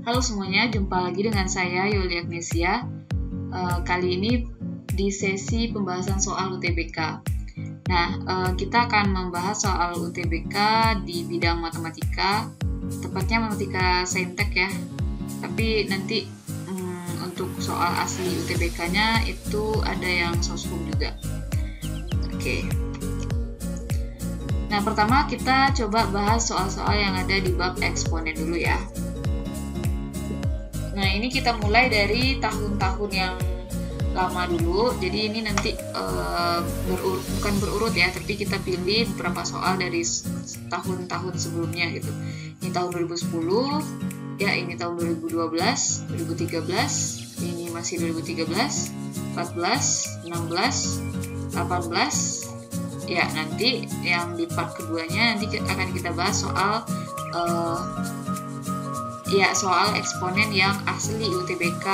Halo semuanya, jumpa lagi dengan saya Yuli Agnesia. Kali ini di sesi pembahasan soal UTBK. Nah, kita akan membahas soal UTBK di bidang matematika, tepatnya matematika saintek ya. Tapi nanti untuk soal asli UTBK-nya itu ada yang soshum juga. Oke. Nah, pertama kita coba bahas soal-soal yang ada di bab eksponen dulu ya. Nah, ini kita mulai dari tahun-tahun yang lama dulu. Jadi ini nanti bukan berurut ya, tapi kita pilih beberapa soal dari tahun-tahun sebelumnya gitu. Ini tahun 2010, ya ini tahun 2012, 2013, ini masih 2013, 14, 16, 18. Ya, nanti yang di part keduanya nanti akan kita bahas soal soal eksponen yang asli UTBK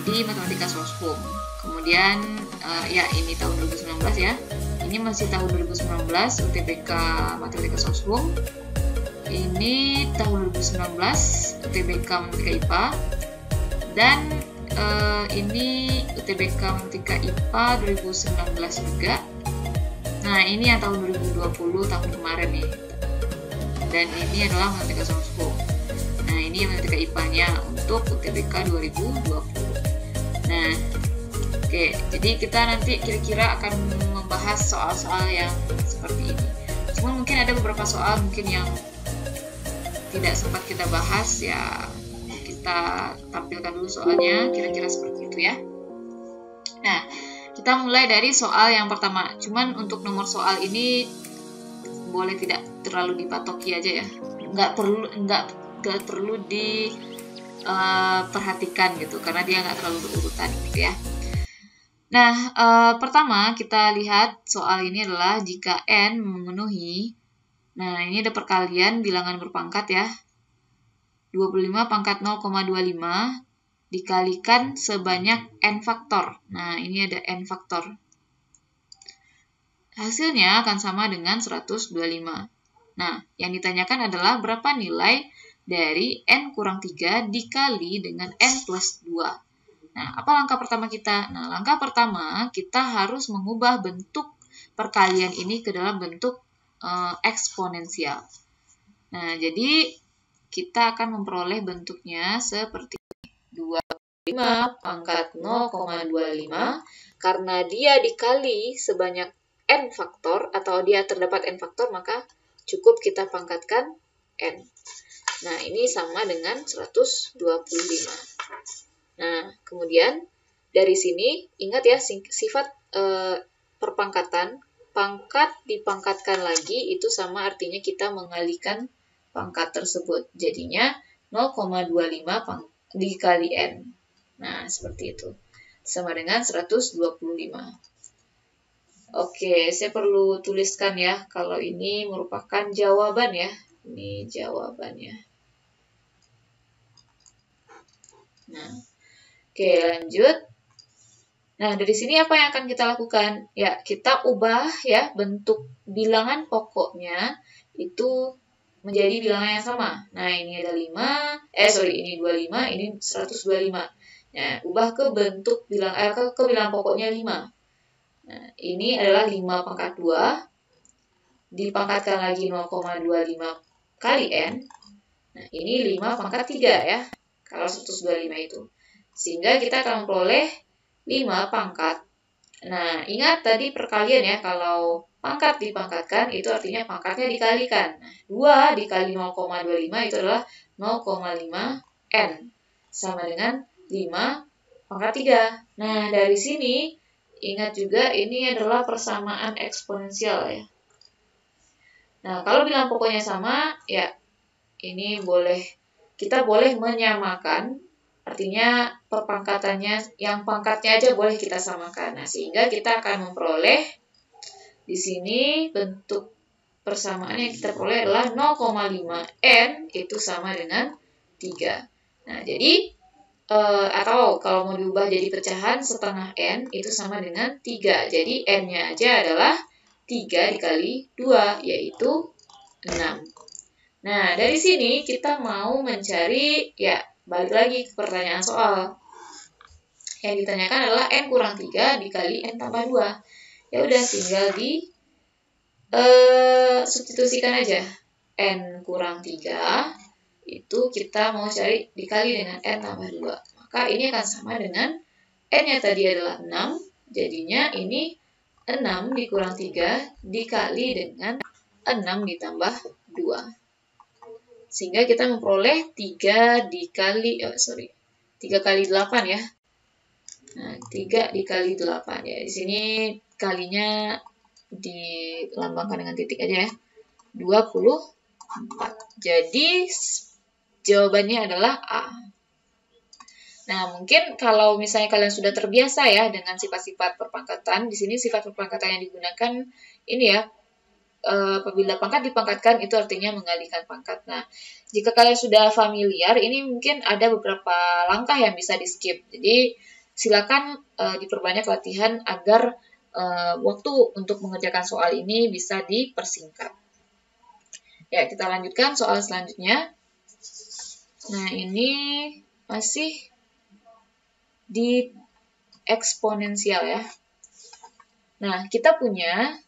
di matematika soshum. Kemudian ini tahun 2019 ya. Ini masih tahun 2019 UTBK matematika soshum. Ini tahun 2019 UTBK matematika IPA. Dan ini UTBK matematika IPA 2019 juga. Nah, ini yang tahun 2020 tahun kemarin nih. Dan ini adalah matematika soshum. Nah, ini matematika IPA-nya untuk UTBK 2020. Nah, oke, jadi kita nanti kira-kira akan membahas soal-soal yang seperti ini. Cuma mungkin ada beberapa soal mungkin yang tidak sempat kita bahas ya, kita tampilkan dulu soalnya, kira-kira seperti itu ya. Nah, kita mulai dari soal yang pertama. Cuman untuk nomor soal ini boleh tidak terlalu dipatoki aja ya. Nggak perlu diperhatikan gitu, karena dia nggak terlalu berurutan gitu ya. Nah, pertama kita lihat soal ini adalah jika N memenuhi, nah ini ada perkalian bilangan berpangkat ya, 25 pangkat 0,25 dikalikan sebanyak N faktor. Nah, ini ada N faktor. Hasilnya akan sama dengan 125. Nah, yang ditanyakan adalah berapa nilai dari N kurang 3 dikali dengan N plus 2. Nah, apa langkah pertama kita? Nah, langkah pertama kita harus mengubah bentuk perkalian ini ke dalam bentuk eksponensial. Nah, jadi kita akan memperoleh bentuknya seperti 25 pangkat 0,25 karena dia dikali sebanyak N faktor atau dia terdapat N faktor, maka cukup kita pangkatkan N. Nah, ini sama dengan 125. Nah, kemudian dari sini ingat ya sifat perpangkatan, pangkat dipangkatkan lagi itu sama artinya kita mengalihkan pangkat tersebut. Jadinya 0,25 dikali N. Nah, seperti itu. Sama dengan 125. Oke, saya perlu tuliskan ya kalau ini merupakan jawaban ya. Ini jawabannya. Nah, oke, lanjut. Nah, dari sini apa yang akan kita lakukan? Ya, kita ubah ya bentuk bilangan pokoknya itu menjadi bilangan yang sama. Nah, ini ada 5, ini 25, ini 125. Nah, ubah ke bentuk bilangan pokoknya 5. Nah, ini adalah 5 pangkat 2 dipangkatkan lagi 0,25 kali N. Nah, ini 5 pangkat 3 ya. Kalau 125 itu. Sehingga kita akan memperoleh 5 pangkat. Nah, ingat tadi perkalian ya, kalau pangkat dipangkatkan itu artinya pangkatnya dikalikan. Nah, 2 dikali 0,25 itu adalah 0,5 N. Sama dengan 5 pangkat 3. Nah, dari sini ingat juga ini adalah persamaan eksponensial ya. Nah, kalau bilangan pokoknya sama, ya ini kita boleh menyamakan, artinya perpangkatannya, yang pangkatnya aja boleh kita samakan. Nah, sehingga kita akan memperoleh di sini bentuk persamaan yang kita peroleh adalah 0,5 N itu sama dengan 3. Nah, jadi atau kalau mau diubah jadi pecahan setengah N itu sama dengan 3. Jadi N-nya aja adalah 3 dikali 2, yaitu 6. Nah, dari sini kita mau mencari, ya balik lagi ke pertanyaan soal. Yang ditanyakan adalah N kurang 3 dikali N tambah 2. Ya udah, tinggal di substitusikan aja. N kurang 3 itu kita mau cari dikali dengan N tambah 2. Maka ini akan sama dengan N-nya tadi adalah 6. Jadinya ini 6 dikurang 3 dikali dengan 6 ditambah 2. Sehingga kita memperoleh 3 kali 8 ya. Nah, 3 dikali 8 ya. Di sini kalinya dilambangkan dengan titik aja ya. 24. Jadi jawabannya adalah A. Nah, mungkin kalau misalnya kalian sudah terbiasa ya dengan sifat-sifat perpangkatan, di sini sifat perpangkatan yang digunakan ini ya, apabila pangkat dipangkatkan itu artinya mengalihkan pangkat. Nah, jika kalian sudah familiar, ini mungkin ada beberapa langkah yang bisa di-skip. Jadi, silakan diperbanyak latihan agar waktu untuk mengerjakan soal ini bisa dipersingkat. Ya, kita lanjutkan soal selanjutnya. Nah, ini masih di eksponensial ya. Nah, kita punya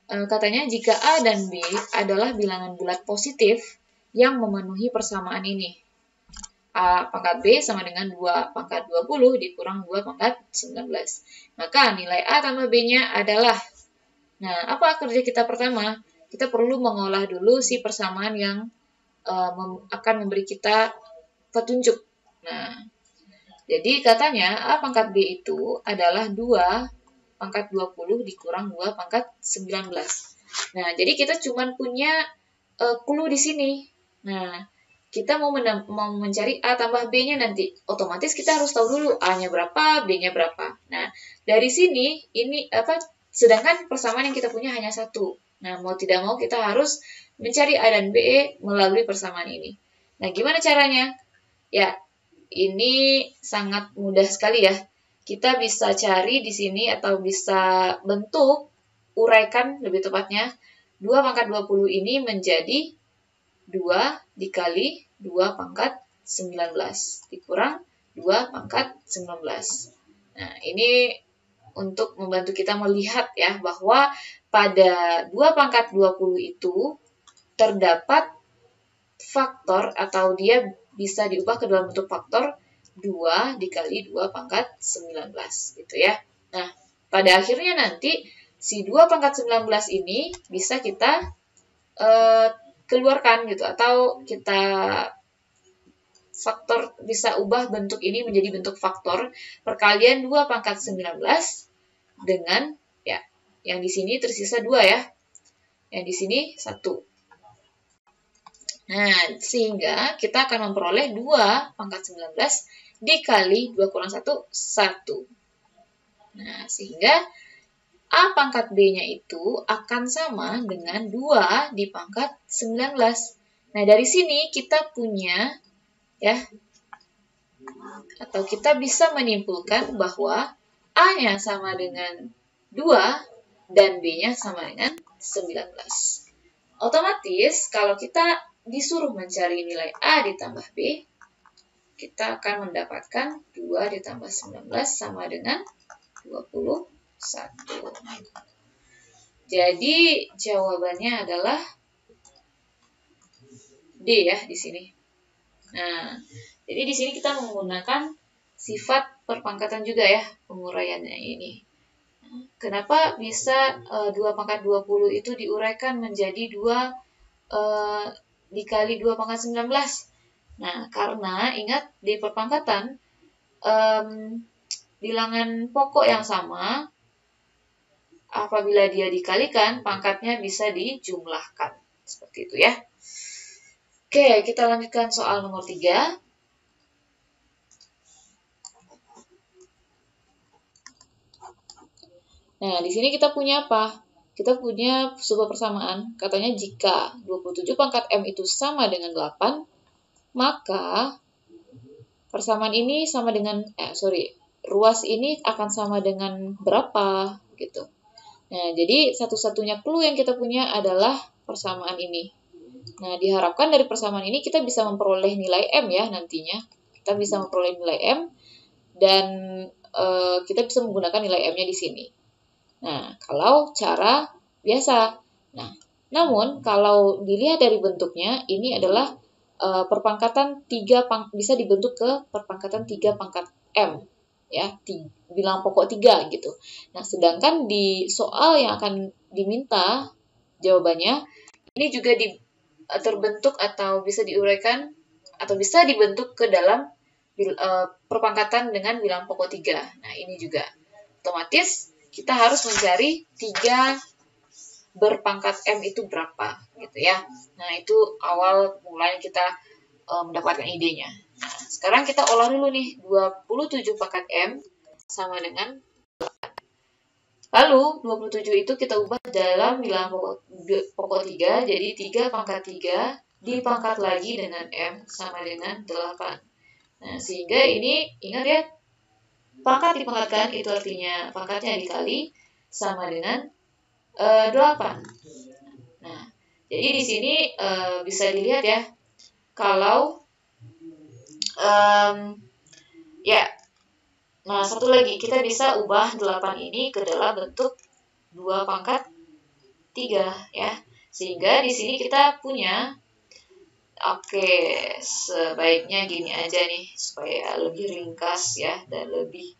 katanya jika A dan B adalah bilangan bulat positif yang memenuhi persamaan ini. A pangkat B sama dengan 2 pangkat 20 dikurang 2 pangkat 19. Maka nilai A tambah B-nya adalah, nah apa kerja kita pertama? Kita perlu mengolah dulu si persamaan yang akan memberi kita petunjuk. Nah, jadi katanya A pangkat B itu adalah 2 pangkat 20 dikurang 2 pangkat 19. Nah, jadi kita cuma punya clue di sini. Nah, kita mau mencari A tambah B-nya nanti. Otomatis kita harus tahu dulu A-nya berapa, B-nya berapa. Nah, dari sini ini sedangkan persamaan yang kita punya hanya satu. Nah, mau tidak mau kita harus mencari A dan B melalui persamaan ini. Nah, gimana caranya? Ya, ini sangat mudah sekali ya. Kita bisa cari di sini atau bisa bentuk, uraikan lebih tepatnya, 2 pangkat 20 ini menjadi 2 dikali 2 pangkat 19 dikurang 2 pangkat 19. Nah, ini untuk membantu kita melihat ya bahwa pada 2 pangkat 20 itu terdapat faktor atau dia bisa diubah ke dalam bentuk faktor 2 dikali 2 pangkat 19 gitu ya. Nah, pada akhirnya nanti si 2 pangkat 19 ini bisa kita keluarkan gitu atau kita faktor bisa ubah bentuk ini menjadi bentuk faktor perkalian 2 pangkat 19 dengan ya yang di sini tersisa 2 ya. Yang di sini 1. Nah, sehingga kita akan memperoleh 2 pangkat 19 dikali 2 kurang 1, 1. Nah, sehingga A pangkat B-nya itu akan sama dengan 2 di pangkat 19. Nah, dari sini kita punya, ya, atau kita bisa menyimpulkan bahwa A-nya sama dengan 2 dan B-nya sama dengan 19. Otomatis, kalau kita disuruh mencari nilai A ditambah B, kita akan mendapatkan 2 ditambah 19 sama dengan 21. Jadi jawabannya adalah D ya di sini. Nah, jadi di sini kita menggunakan sifat perpangkatan juga ya penguraiannya ini. Kenapa bisa 2 pangkat 20 itu diuraikan menjadi 2 dikali 2 pangkat 19? Nah, karena ingat di perpangkatan bilangan pokok yang sama apabila dia dikalikan pangkatnya bisa dijumlahkan. Seperti itu ya. Oke, kita lanjutkan soal nomor 3. Nah, di sini kita punya apa? Kita punya sebuah persamaan. Katanya jika 27 pangkat M itu sama dengan 8, maka persamaan ini sama dengan, ruas ini akan sama dengan berapa? Gitu. Nah, jadi satu-satunya clue yang kita punya adalah persamaan ini. Nah, diharapkan dari persamaan ini kita bisa memperoleh nilai M ya nantinya. Kita bisa memperoleh nilai M dan kita bisa menggunakan nilai M-nya di sini. Nah, kalau cara biasa. Nah, namun kalau dilihat dari bentuknya, ini adalah perpangkatan 3 bisa dibentuk ke perpangkatan 3 pangkat M ya, bilangan pokok 3 gitu. Nah, sedangkan di soal yang akan diminta jawabannya ini juga terbentuk atau bisa diuraikan atau bisa dibentuk ke dalam perpangkatan dengan bilangan pokok 3. Nah, ini juga otomatis kita harus mencari 3 berpangkat M itu berapa gitu ya. Nah, itu awal mulai kita mendapatkan idenya. Nah, sekarang kita olah dulu nih. 27 pangkat M sama dengan 8. Lalu 27 itu kita ubah dalam bilangan pokok 3, jadi 3 pangkat 3 dipangkat lagi dengan M sama dengan 8. Nah, sehingga ini ingat ya, pangkat dipangkatkan itu artinya pangkatnya dikali sama dengan 8. Nah, jadi di sini bisa dilihat ya, kalau ya, nah satu lagi kita bisa ubah 8 ini ke dalam bentuk 2 pangkat 3 ya, sehingga di sini kita punya, oke, sebaiknya gini aja nih supaya lebih ringkas ya dan lebih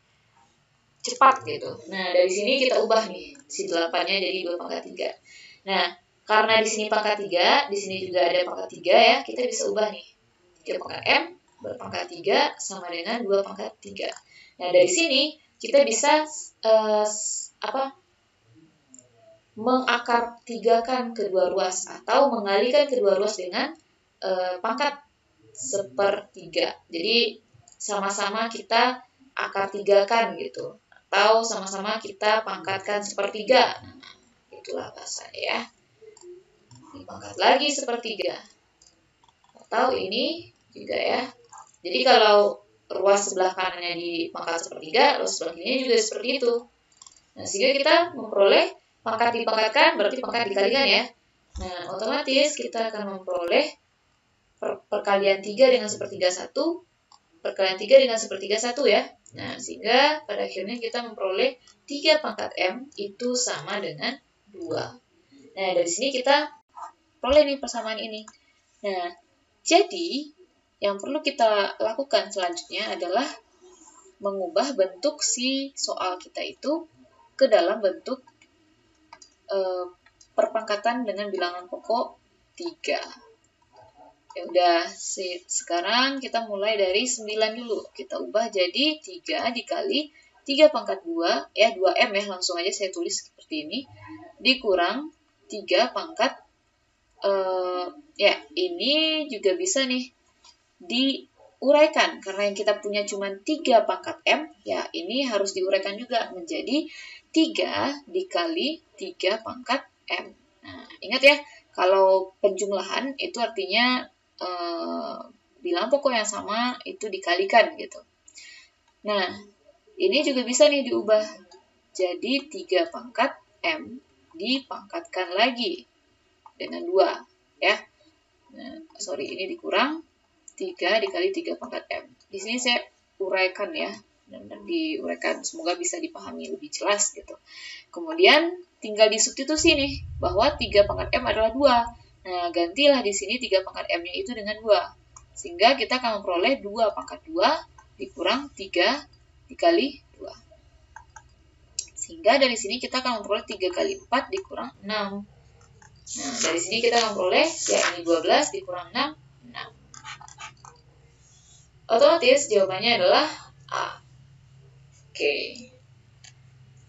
cepat gitu. Nah, dari sini kita ubah nih si 8-nya jadi 2 pangkat 3. Nah, karena di sini pangkat 3, di sini juga ada pangkat 3 ya, kita bisa ubah nih. 3 pangkat M berpangkat 3 sama dengan 2 pangkat 3. Nah, dari sini kita bisa mengakar tigakan kedua ruas atau mengalikan kedua ruas dengan pangkat sepertiga. Jadi sama-sama kita akar tigakan gitu, atau sama-sama kita pangkatkan sepertiga. Nah, itulah bahasanya ya. Dipangkat lagi sepertiga. Atau ini juga ya. Jadi kalau ruas sebelah kanannya dipangkat sepertiga, ruas sebelah kirinya juga seperti itu. Nah, sehingga kita memperoleh pangkat dipangkatkan berarti pangkat dikalikan ya. Nah, otomatis kita akan memperoleh perkalian 3 dengan sepertiga 1, perkalian 3 dengan sepertiga 1 ya. Nah, sehingga pada akhirnya kita memperoleh 3 pangkat M itu sama dengan 2. Nah, dari sini kita peroleh nih persamaan ini. Nah, jadi yang perlu kita lakukan selanjutnya adalah mengubah bentuk si soal kita itu ke dalam bentuk perpangkatan dengan bilangan pokok 3. Ya udah, sekarang kita mulai dari 9 dulu. Kita ubah jadi 3 dikali 3 pangkat 2, ya 2M ya, langsung aja saya tulis seperti ini. Dikurang 3 pangkat, ya ini juga bisa nih diuraikan. Karena yang kita punya cuma 3 pangkat M, ya ini harus diuraikan juga menjadi 3 dikali 3 pangkat M. Nah, ingat ya, kalau penjumlahan itu artinya bilangan pokok yang sama itu dikalikan gitu. Nah, ini juga bisa nih diubah jadi 3 pangkat M dipangkatkan lagi dengan 2 ya. Nah, ini dikurang 3 dikali 3 pangkat M. Di sini saya uraikan ya, dan diuraikan, semoga bisa dipahami lebih jelas gitu. Kemudian tinggal disubstitusi nih bahwa 3 pangkat M adalah 2. Nah, gantilah di sini 3 pangkat M-nya itu dengan 2. Sehingga kita akan memperoleh 2 pangkat 2 dikurang 3 dikali 2. Sehingga dari sini kita akan memperoleh 3 kali 4 dikurang 6. Nah, dari sini kita akan memperoleh, ya ini 12 dikurang 6, 6. Otomatis jawabannya adalah A. Oke.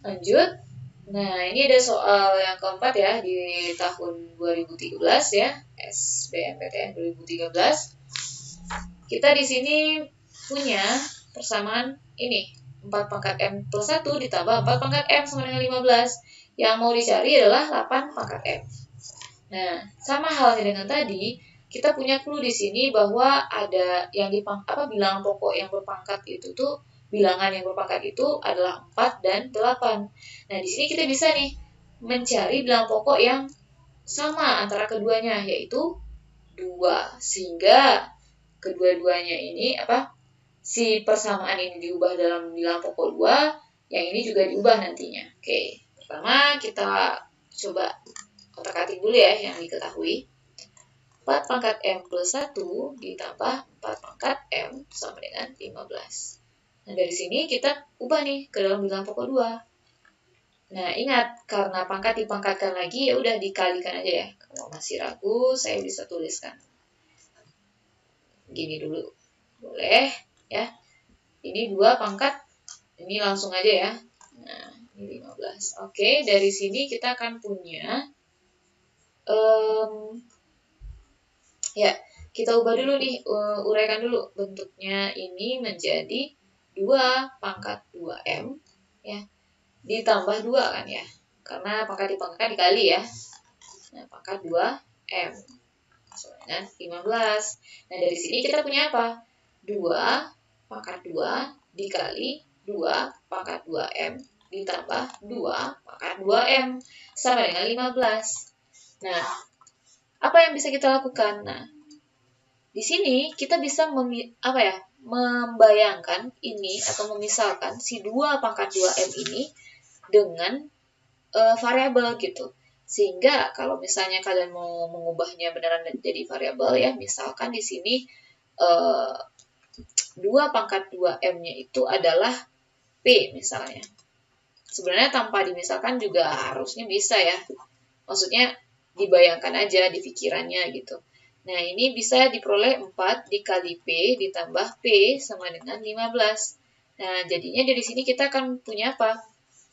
Lanjut. Nah, ini ada soal yang keempat ya di tahun 2013 ya, SBMPTN 2013. Kita di sini punya persamaan ini, 4 pangkat M plus 1 ditambah 4 pangkat M sama dengan 15. Yang mau dicari adalah 8 pangkat M. Nah, sama halnya dengan tadi, kita punya clue di sini bahwa ada yang bilangan pokok yang berpangkat itu tuh, bilangan yang berpangkat itu adalah 4 dan 8. Nah, di sini kita bisa nih mencari bilangan pokok yang sama antara keduanya, yaitu 2. Sehingga kedua-duanya ini si persamaan ini diubah dalam bilangan pokok 2, yang ini juga diubah nantinya. Oke, pertama kita coba otak-atik dulu ya yang diketahui. 4 pangkat M plus 1 ditambah 4 pangkat M sama dengan 15. Nah, dari sini kita ubah nih ke dalam bilangan pokok 2. Nah, ingat, karena pangkat dipangkatkan lagi, ya udah dikalikan aja ya. Kalau masih ragu, saya bisa tuliskan. Gini dulu. Boleh, ya. Ini 2 pangkat, ini langsung aja ya. Nah, ini 15. Oke, dari sini kita akan punya... ya, kita ubah dulu nih, uraikan dulu bentuknya ini menjadi 2 pangkat 2M ya, ditambah 2 kan ya, karena pangkat dipangkatkan dikali ya. Nah, pangkat 2M sama dengan 15. Nah, dari sini kita punya apa? 2 pangkat 2 dikali 2 pangkat 2M ditambah 2 pangkat 2M sama dengan 15. Nah, apa yang bisa kita lakukan? Nah, di sini kita bisa membayangkan ini atau memisalkan si 2 pangkat 2M ini dengan variabel gitu. Sehingga kalau misalnya kalian mau mengubahnya beneran jadi variabel ya, misalkan di sini 2 pangkat 2M-nya itu adalah P misalnya. Sebenarnya tanpa dimisalkan juga harusnya bisa ya. Maksudnya dibayangkan aja di pikirannya gitu. Nah, ini bisa diperoleh 4 dikali P ditambah P sama dengan 15. Nah, jadinya dari sini kita akan punya apa?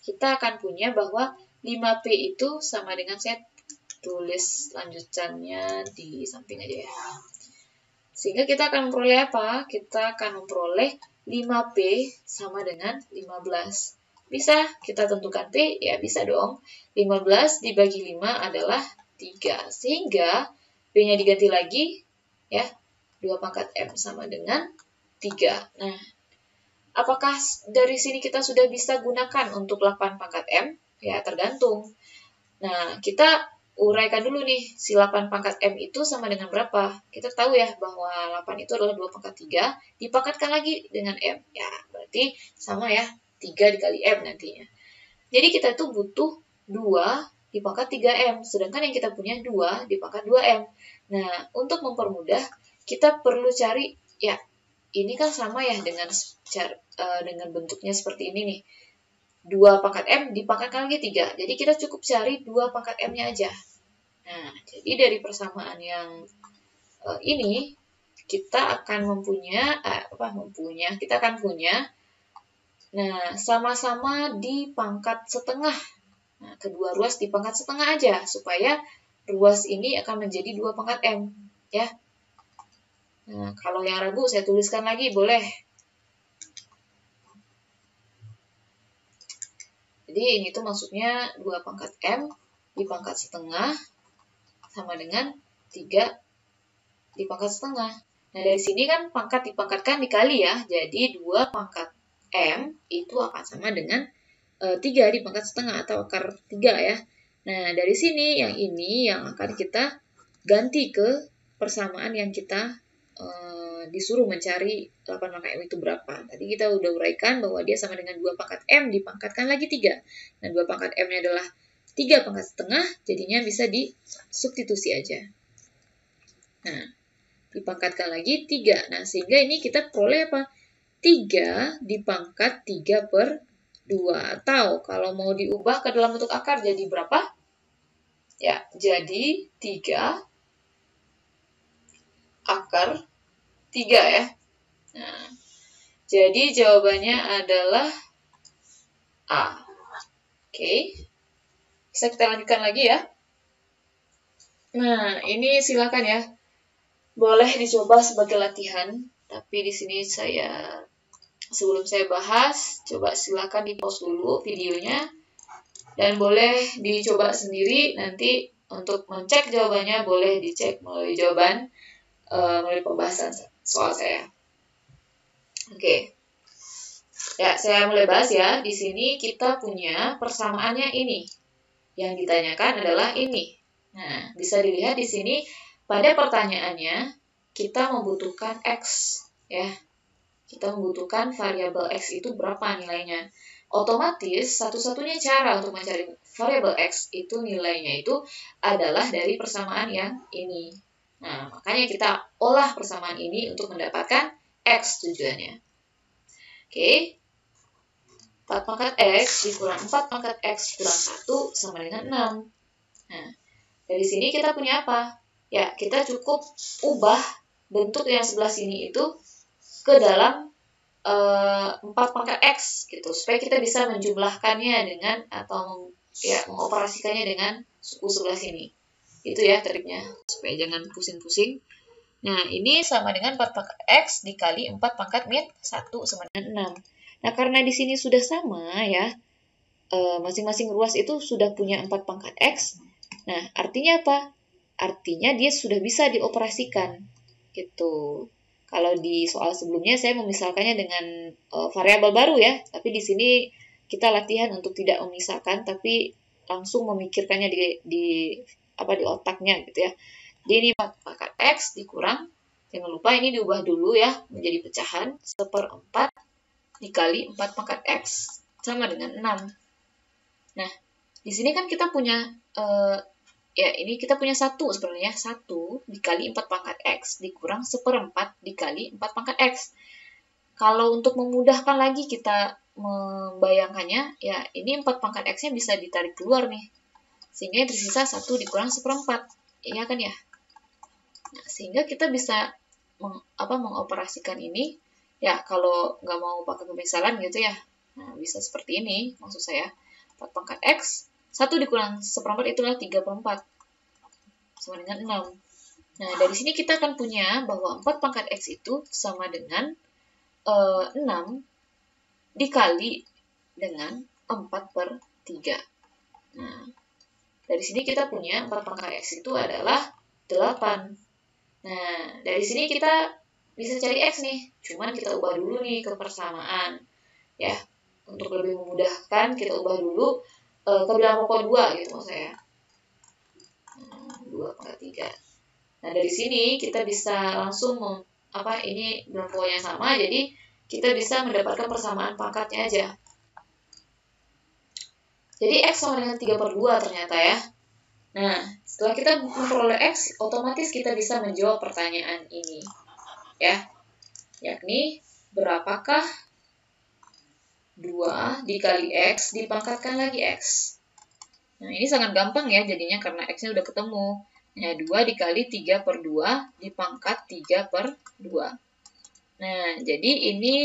Kita akan punya bahwa 5P itu sama dengan, saya tulis lanjutannya di samping aja ya. Sehingga kita akan memperoleh apa? Kita akan memperoleh 5P sama dengan 15. Bisa kita tentukan P? Ya, bisa dong. 15 dibagi 5 adalah 3. Sehingga P-nya diganti lagi, ya, 2 pangkat M sama dengan 3. Nah, apakah dari sini kita sudah bisa gunakan untuk 8 pangkat M? Ya, tergantung. Nah, kita uraikan dulu nih, si 8 pangkat M itu sama dengan berapa? Kita tahu ya bahwa 8 itu adalah 2 pangkat 3, dipangkatkan lagi dengan M. Ya, berarti sama ya, 3 dikali M nantinya. Jadi kita tuh butuh 2 dipangkat 3M, sedangkan yang kita punya 2 dipangkat 2M. Nah, untuk mempermudah, kita perlu cari, ya, ini kan sama ya dengan bentuknya seperti ini nih. 2 pangkat M dipangkatkan lagi 3. Jadi kita cukup cari 2 pangkat M-nya aja. Nah, jadi dari persamaan yang ini, kita akan kita akan punya, nah, sama-sama di pangkat setengah. Nah, kedua ruas di pangkat setengah aja, supaya ruas ini akan menjadi 2 pangkat M. Ya. Nah, kalau yang ragu, saya tuliskan lagi, boleh. Jadi ini tuh maksudnya 2 pangkat M di pangkat setengah sama dengan 3 di pangkat setengah. Nah, dari sini kan pangkat dipangkatkan dikali ya. Jadi 2 pangkat M itu akan sama dengan 3 di pangkat setengah atau akar 3 ya. Nah, dari sini yang ini yang akan kita ganti ke persamaan yang kita disuruh mencari 8 pangkat M itu berapa. Tadi kita udah uraikan bahwa dia sama dengan 2 pangkat M dipangkatkan lagi 3. Nah, 2 pangkat M-nya adalah 3 pangkat setengah, jadinya bisa disubstitusi aja. Nah, dipangkatkan lagi 3. Nah, sehingga ini kita peroleh apa? 3 dipangkat 3 per 2. Atau kalau mau diubah ke dalam bentuk akar jadi berapa? Ya, jadi 3 akar 3 ya. Nah, jadi jawabannya adalah A. Oke. Bisa kita lanjutkan lagi ya. Nah, ini silakan ya. Boleh dicoba sebagai latihan, tapi di sini sebelum saya bahas, coba silakan di-pause dulu videonya dan boleh dicoba sendiri. Nanti untuk mengecek jawabannya boleh dicek melalui melalui pembahasan soal saya. Oke. Ya, saya mulai bahas ya. Di sini kita punya persamaannya ini. Yang ditanyakan adalah ini. Nah, bisa dilihat di sini pada pertanyaannya kita membutuhkan X, ya. Kita membutuhkan variabel X itu berapa nilainya. Otomatis satu-satunya cara untuk mencari variabel X itu nilainya itu adalah dari persamaan yang ini. Nah, makanya kita olah persamaan ini untuk mendapatkan X tujuannya. Oke. 4 pangkat X dikurang 4 pangkat X kurang 1 sama dengan 6. Nah, dari sini kita punya apa? Ya, kita cukup ubah bentuk yang sebelah sini itu ke dalam 4 pangkat X gitu, supaya kita bisa menjumlahkannya dengan atau ya mengoperasikannya dengan suku sebelah sini. Itu ya triknya, supaya jangan pusing-pusing. Nah, ini sama dengan 4 pangkat X dikali 4 pangkat min 1 sama dengan 6. Nah, karena di sini sudah sama ya, masing-masing ruas itu sudah punya 4 pangkat X. Nah, artinya apa? Artinya dia sudah bisa dioperasikan gitu. Kalau di soal sebelumnya saya memisalkannya dengan variabel baru ya, tapi di sini kita latihan untuk tidak memisahkan, tapi langsung memikirkannya di otaknya gitu ya. Jadi ini 4 pangkat X dikurang, jangan lupa ini diubah dulu ya menjadi pecahan, 1/4 dikali 4 pangkat X sama dengan 6. Nah, di sini kan kita punya ini kita punya 1 sebenarnya, 1 dikali 4 pangkat X dikurang 1/4 dikali 4 pangkat X. Kalau untuk memudahkan lagi kita membayangkannya, ya ini 4 pangkat X-nya bisa ditarik keluar nih. Sehingga yang tersisa 1 dikurang 1/4. Iya kan ya? Nah, sehingga kita bisa mengoperasikan ini, ya kalau nggak mau pakai pemisalan gitu ya, nah bisa seperti ini, maksud saya, 4 pangkat X, 1 dikurang 1/4 itulah 3/4 sama dengan 6. Nah, dari sini kita akan punya bahwa 4 pangkat X itu sama dengan 6 dikali dengan 4/3. Nah, dari sini kita punya 4 pangkat X itu adalah 8. Nah, dari sini kita bisa cari X nih, cuman kita ubah dulu nih ke persamaan. Ya, untuk lebih memudahkan kita ubah dulu ke bilangan pokok 2 gitu maksud saya. 2/3. Nah, dari sini kita bisa langsung ini bilangan pokoknya sama, jadi kita bisa mendapatkan persamaan pangkatnya aja. Jadi X sama dengan 3/2 ternyata ya. Nah, setelah kita memperoleh X, otomatis kita bisa menjawab pertanyaan ini. Ya, yakni berapakah 2 dikali X dipangkatkan lagi X. Nah, ini sangat gampang ya jadinya karena X-nya udah ketemu. Nah, 2 dikali 3/2 dipangkat 3/2. Nah, jadi ini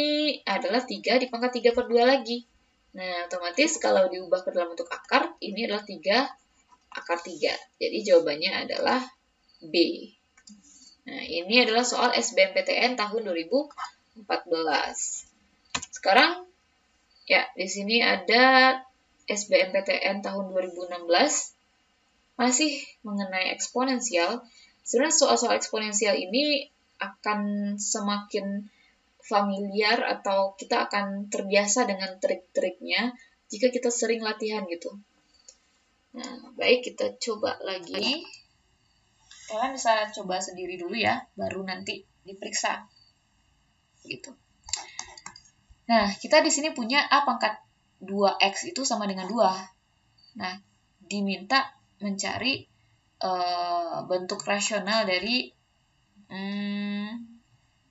adalah 3 dipangkat 3/2 lagi. Nah, otomatis kalau diubah ke dalam bentuk akar, ini adalah 3 akar 3. Jadi jawabannya adalah B. Nah, ini adalah soal SBMPTN tahun 2014. Sekarang ya, di sini ada SBMPTN tahun 2016, masih mengenai eksponensial. Sebenarnya soal-soal eksponensial ini akan semakin familiar atau kita akan terbiasa dengan trik-triknya jika kita sering latihan gitu. Nah, baik, kita coba lagi. Kalian bisa coba sendiri dulu ya, baru nanti diperiksa. Gitu. Nah, kita di sini punya A pangkat 2X itu sama dengan 2. Nah, diminta mencari bentuk rasional dari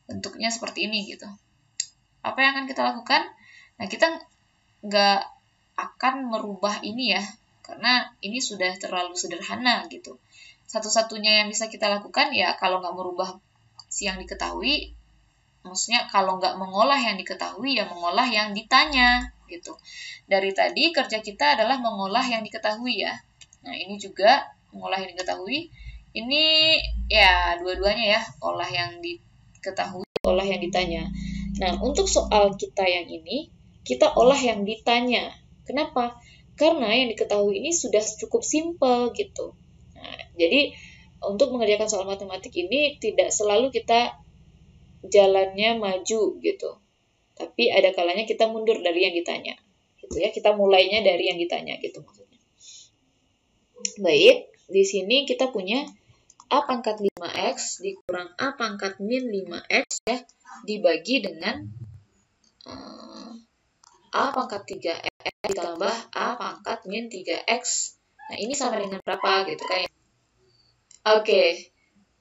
bentuknya seperti ini gitu. Apa yang akan kita lakukan? Nah, kita nggak akan merubah ini ya, karena ini sudah terlalu sederhana gitu. Satu-satunya yang bisa kita lakukan ya kalau nggak merubah yang diketahui, maksudnya kalau nggak mengolah yang diketahui, ya mengolah yang ditanya, gitu. Dari tadi kerja kita adalah mengolah yang diketahui ya. Nah, ini juga mengolah yang diketahui. Ini ya dua-duanya ya, olah yang diketahui, olah yang ditanya. Nah, untuk soal kita yang ini, kita olah yang ditanya. Kenapa? Karena yang diketahui ini sudah cukup simpel gitu. Nah, jadi untuk mengerjakan soal matematik ini tidak selalu kita jalannya maju gitu. Tapi ada kalanya kita mundur dari yang ditanya. Gitu ya, kita mulainya dari yang ditanya gitu maksudnya. Baik, di sini kita punya A pangkat 5X dikurang A pangkat min 5X ya, dibagi dengan A pangkat 3X ditambah A pangkat min 3X. Nah, ini sama dengan berapa gitu kan ya? Oke,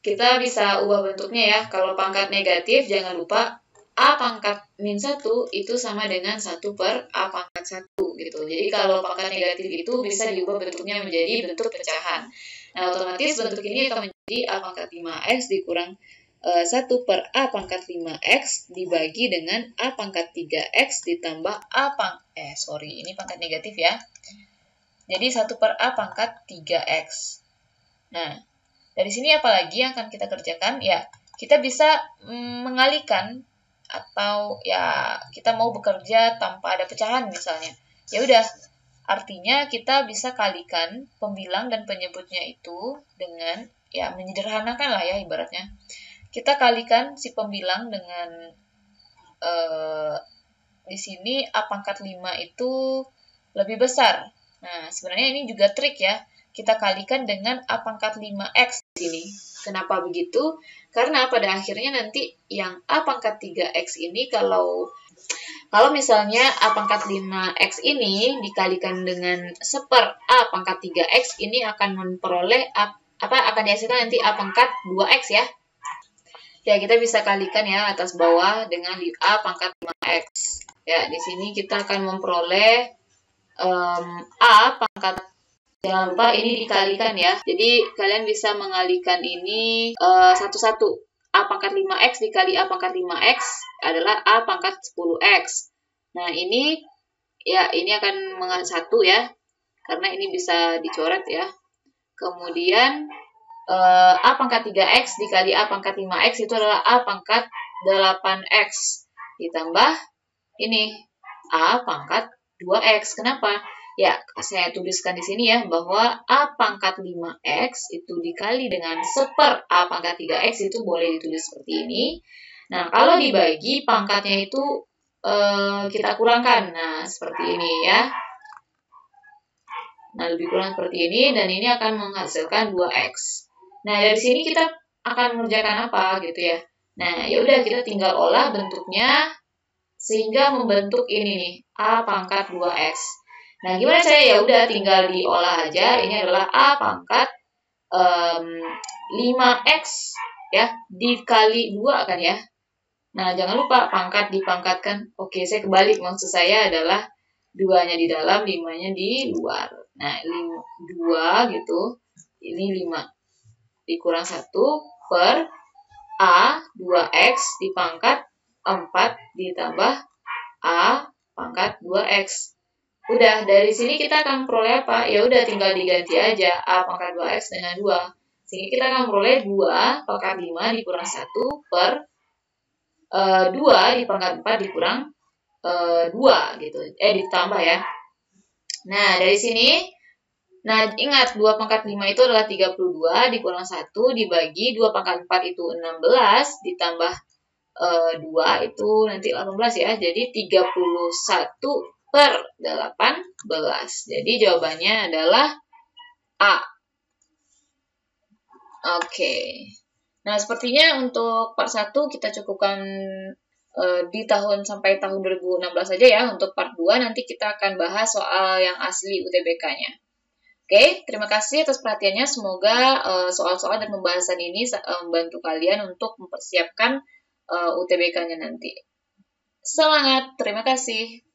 kita bisa ubah bentuknya ya. Kalau pangkat negatif, jangan lupa A pangkat min 1 itu sama dengan 1 per A pangkat 1 gitu. Jadi kalau pangkat negatif itu bisa diubah bentuknya menjadi bentuk pecahan. Nah, otomatis bentuk ini akan menjadi A pangkat 5X dikurang 1 per A pangkat 5X dibagi dengan A pangkat 3X ditambah ini pangkat negatif ya. Jadi 1 per A pangkat 3X. Nah, dari sini apalagi yang akan kita kerjakan? Ya, kita bisa mengalihkan atau ya kita mau bekerja tanpa ada pecahan misalnya. Ya udah, artinya kita bisa kalikan pembilang dan penyebutnya itu dengan ya menyederhanakan lah ya ibaratnya. Kita kalikan si pembilang dengan di sini A pangkat 5 itu lebih besar. Nah, sebenarnya ini juga trik ya. Kita kalikan dengan A pangkat 5X di sini. Kenapa begitu? Karena pada akhirnya nanti yang A pangkat 3X ini kalau misalnya A pangkat 5X ini dikalikan dengan seper A pangkat 3X ini akan memperoleh akan dihasilkan nanti A pangkat 2X ya. Ya, kita bisa kalikan ya atas bawah dengan A pangkat 5X. Ya, di sini kita akan memperoleh A pangkat, jangan lupa ini dikalikan ya. Jadi kalian bisa mengalihkan ini satu-satu. A pangkat 5X dikali A pangkat 5X adalah A pangkat 10X. Nah, ini akan mengangkat 1 ya. Karena ini bisa dicoret ya. Kemudian A pangkat 3X dikali A pangkat 5X itu adalah A pangkat 8X. Ditambah ini A pangkat 2X. Kenapa? Ya, saya tuliskan di sini ya, bahwa A pangkat 5X itu dikali dengan seper A pangkat 3X itu boleh ditulis seperti ini. Nah, kalau dibagi, pangkatnya itu kita kurangkan. Nah, seperti ini ya. Nah, lebih kurang seperti ini, dan ini akan menghasilkan 2X. Nah, dari sini kita akan mengerjakan apa gitu ya. Nah, ya udah kita tinggal olah bentuknya sehingga membentuk ini nih, A pangkat 2X. Nah, gimana saya? Ya udah tinggal diolah aja. Ini adalah A pangkat 5X ya, dikali 2 kan ya. Nah, jangan lupa pangkat dipangkatkan. Oke, saya kebalik. Maksud saya adalah 2-nya di dalam, 5-nya di luar. Nah, 2 gitu. Ini 5 dikurang 1 per A 2X dipangkat 4 ditambah A pangkat 2X. Udah, dari sini kita akan memperoleh apa? Ya udah tinggal diganti aja A pangkat 2X dengan 2. Sehingga kita akan memperoleh 2 pangkat 5 dikurang 1 per 2 dipangkat 4 dikurang 2 gitu. Ditambah ya. Nah, dari sini, nah ingat 2 pangkat 5 itu adalah 32 dikurang 1 dibagi 2 pangkat 4 itu 16 ditambah 2 itu nanti 18 ya. Jadi 31 per 18. Jadi jawabannya adalah A. Oke. Nah, sepertinya untuk part 1 kita cukupkan di sampai tahun 2016 saja ya. Untuk part 2 nanti kita akan bahas soal yang asli UTBK-nya. Oke, terima kasih atas perhatiannya. Semoga soal-soal dan pembahasan ini membantu kalian untuk mempersiapkan UTBK-nya nanti. Semangat, terima kasih.